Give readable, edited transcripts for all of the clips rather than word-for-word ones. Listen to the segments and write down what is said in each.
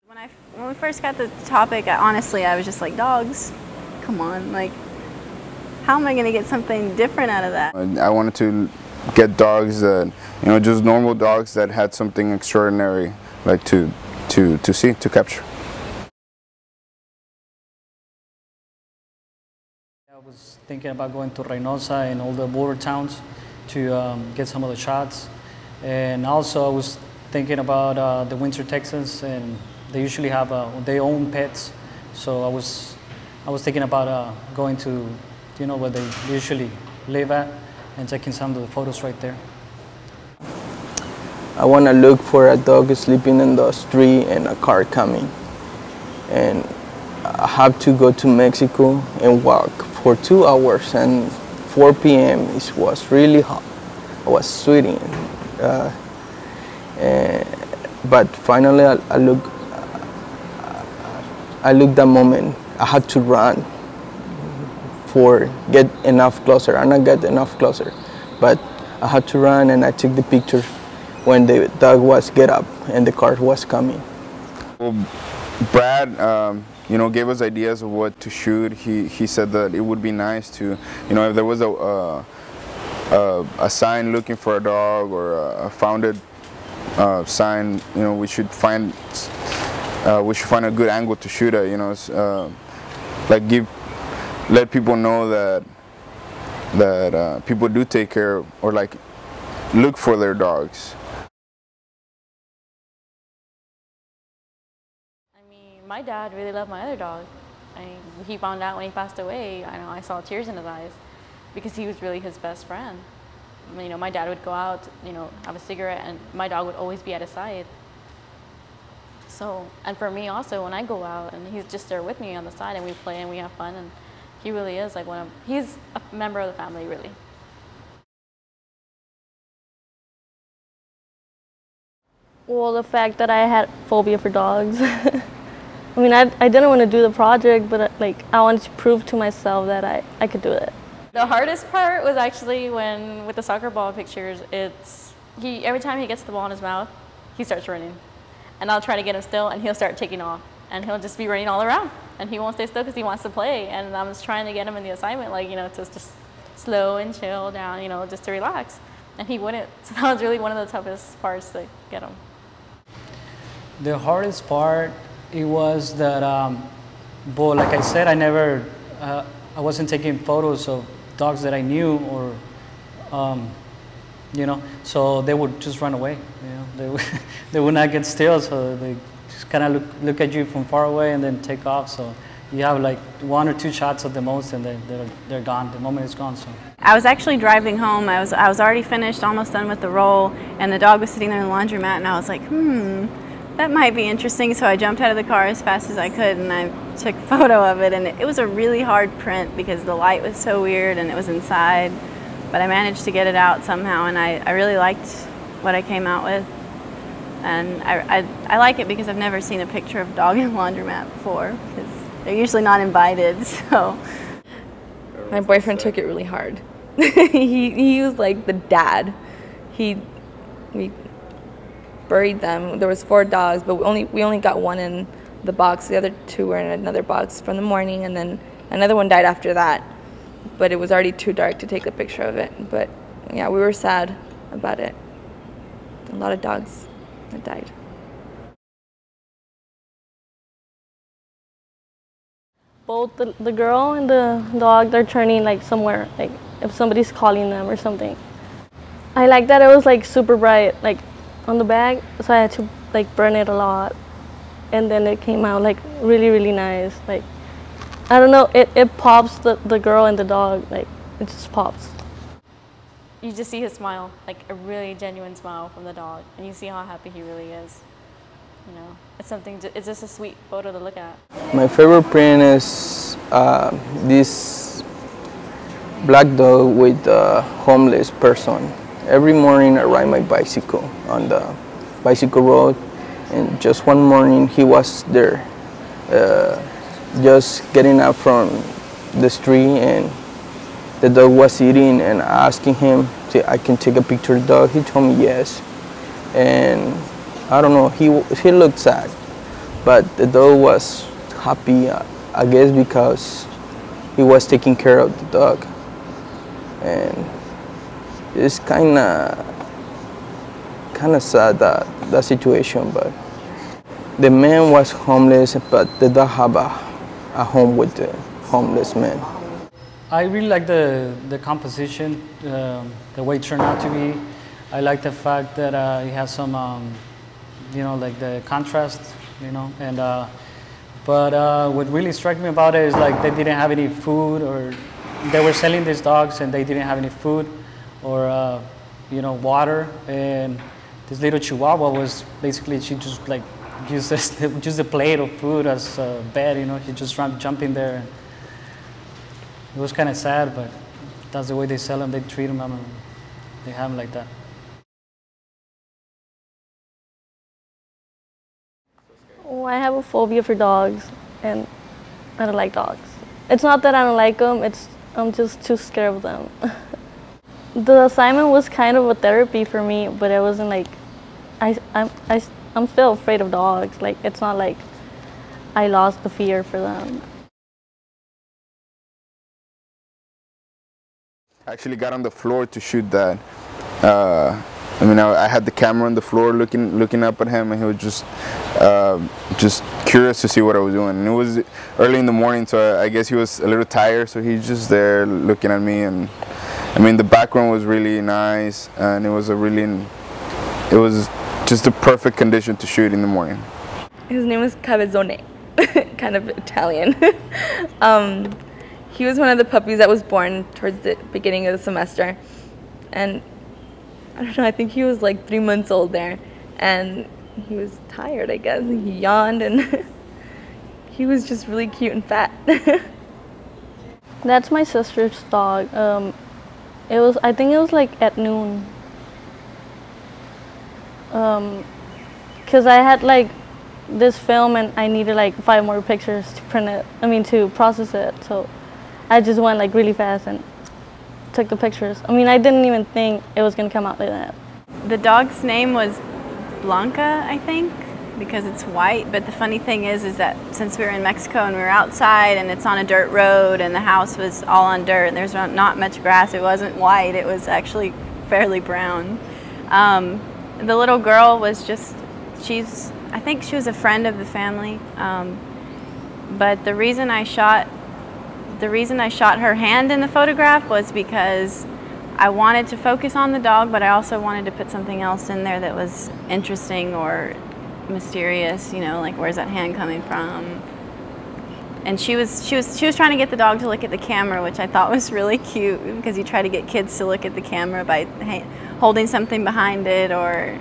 When we first got the topic, honestly, I was just like, dogs, come on, like, how am I going to get something different out of that? I wanted to get dogs that, just normal dogs that had something extraordinary, like to see, to capture. I was thinking about going to Reynosa and all the border towns to get some of the shots. And also I was thinking about the Windsor, Texas, and they usually have their own pets. So I was thinking about going to, where they usually live at and taking some of the photos right there. I want to look for a dog sleeping in the street and a car coming. And I have to go to Mexico and walk for 2 hours, and 4 p.m. it was really hot. I was sweating. But finally I looked that moment. I had to run for get enough closer. I not get enough closer, but I had to run, and I took the picture when the dog was get up and the car was coming. Well, Brad, gave us ideas of what to shoot. He said that it would be nice to, if there was a sign looking for a dog or a founded sign, we should find a good angle to shoot at. Let people know that people do take care or like look for their dogs. My dad really loved my other dog. He found out when he passed away. I saw tears in his eyes because he was really his best friend. My dad would go out, have a cigarette, and my dog would always be at his side. So, and for me also, when I go out and he's just there with me on the side and we play and we have fun, and he really is like he's a member of the family, really. Well, the fact that I had phobia for dogs. I didn't want to do the project, but I wanted to prove to myself that I could do it. The hardest part was actually with the soccer ball pictures, every time he gets the ball in his mouth, he starts running. And I'll try to get him still, and he'll start taking off. And he'll just be running all around. And he won't stay still because he wants to play. And I was trying to get him in the assignment, to just slow and chill down, just to relax. And he wouldn't. So that was really one of the toughest parts to get him. The hardest part, it was that, like I said, I wasn't taking photos of dogs that I knew, or, so they would just run away. They would not get still, so they just kind of look at you from far away and then take off. So you have like 1 or 2 shots at the most, and then they're gone. The moment is gone. So I was actually driving home. I was already finished, almost done with the roll, and the dog was sitting there in the laundromat, and I was like, that might be interesting. So I jumped out of the car as fast as I could, and I took a photo of it. And it was a really hard print because the light was so weird and it was inside. But I managed to get it out somehow, and I really liked what I came out with. And I like it because I've never seen a picture of a dog in a laundromat before, because they're usually not invited. So my boyfriend took it really hard. he was like the dad. We buried them. There was 4 dogs, but we only got 1 in the box. The other 2 were in another box from the morning, and then another one died after that. But it was already too dark to take a picture of it. But yeah, we were sad about it. A lot of dogs that died. Both the girl and the dog, they're turning somewhere, if somebody's calling them or something. I like that it was super bright, on the bag, so I had to burn it a lot, and then it came out really, really nice. I don't know, it pops the girl and the dog, it just pops. You just see his smile, a really genuine smile from the dog, and you see how happy he really is. It's just a sweet photo to look at. My favorite print is this black dog with a homeless person. Every morning I ride my bicycle on the bicycle road, and just one morning he was there, just getting up from the street, and the dog was eating, and asking him if I can take a picture of the dog. He told me yes, and I don't know, he looked sad, but the dog was happy, I guess, because he was taking care of the dog. And it's kind of sad, that situation, but the man was homeless, but the dog have a home with the homeless man. I really like the composition, the way it turned out to be. I like the fact that it has some, like the contrast, and but what really struck me about it is like they didn't have any food, or they were selling these dogs and they didn't have any food or water, and this little Chihuahua was basically, she just like used a plate of food as a bed, she just jump in there. And it was kind of sad, but that's the way they sell them, they treat them, they have them like that. Well, I have a phobia for dogs, and I don't like dogs. It's not that I don't like them, I'm just too scared of them. The assignment was kind of a therapy for me, but it wasn't like, I'm still afraid of dogs. Like, it's not like I lost the fear for them. I actually got on the floor to shoot that. I had the camera on the floor looking up at him, and he was just curious to see what I was doing. And it was early in the morning, so I guess he was a little tired, so he's just there looking at me. And the background was really nice, and it was just the perfect condition to shoot in the morning. His name was Cabezone, kind of Italian. He was one of the puppies that was born towards the beginning of the semester, and I don't know, I think he was like 3 months old there, and he was tired, I guess. He yawned, and he was just really cute and fat. That's my sister's dog. I think it was like at noon. Cause I had like this film and I needed like 5 more pictures to print it, to process it. So I just went like really fast and took the pictures. I didn't even think it was gonna come out like that. The dog's name was Blanca, I think, because it's white. But the funny thing is that since we were in Mexico and we were outside and it's on a dirt road and the house was all on dirt and there's not much grass, it wasn't white, it was actually fairly brown. The little girl was I think she was a friend of the family. But the reason I shot her hand in the photograph was because I wanted to focus on the dog, but I also wanted to put something else in there that was interesting or mysterious, like where's that hand coming from? And she was trying to get the dog to look at the camera, which I thought was really cute, because you try to get kids to look at the camera by holding something behind it or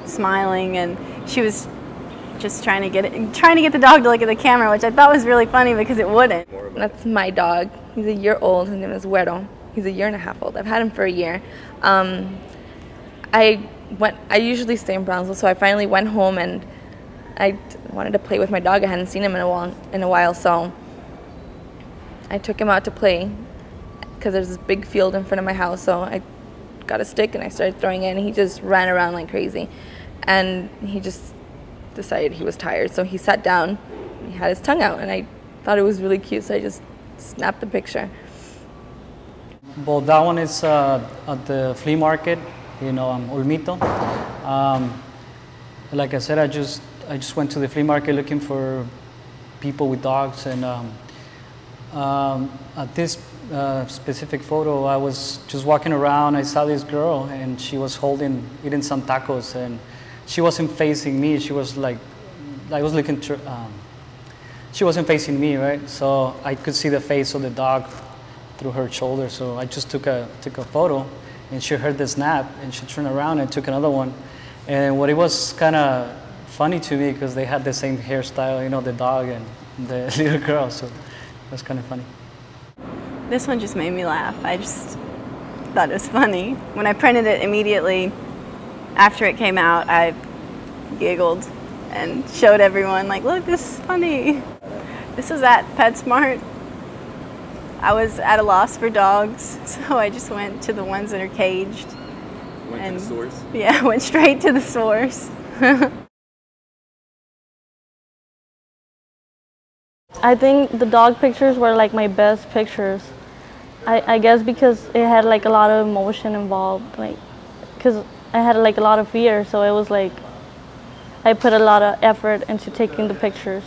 smiling, and she was just trying to get the dog to look at the camera, which I thought was really funny because it wouldn't. That's my dog. He's a year old. His name is Güero. He's a year and a half old. I've had him for a year. I usually stay in Brownsville, so I finally went home and I wanted to play with my dog. I hadn't seen him in a while, so I took him out to play because there's this big field in front of my house. So I got a stick and I started throwing it, and he just ran around like crazy. And he just decided he was tired, so he sat down. He had his tongue out, and I thought it was really cute, so I just snapped the picture. Well, that one is at the flea market in Olmito. Like I said, I just went to the flea market looking for people with dogs, and at this specific photo, I was just walking around. I saw this girl, and she was eating some tacos, and she wasn't facing me. She was like, I was looking. She wasn't facing me, right? So I could see the face of the dog through her shoulder. So I just took a photo, and she heard the snap, and she turned around and took another one. And what it was kind of funny to me because they had the same hairstyle, the dog and the little girl. So it was kind of funny. This one just made me laugh. I just thought it was funny. When I printed it immediately after it came out, I giggled and showed everyone, like, look, this is funny. This was at PetSmart. I was at a loss for dogs, so I just went to the ones that are caged. Went to the source? Yeah, went straight to the source. I think the dog pictures were like my best pictures. I guess because it had like a lot of emotion involved, like, because I had like a lot of fear, so it was like I put a lot of effort into taking the pictures.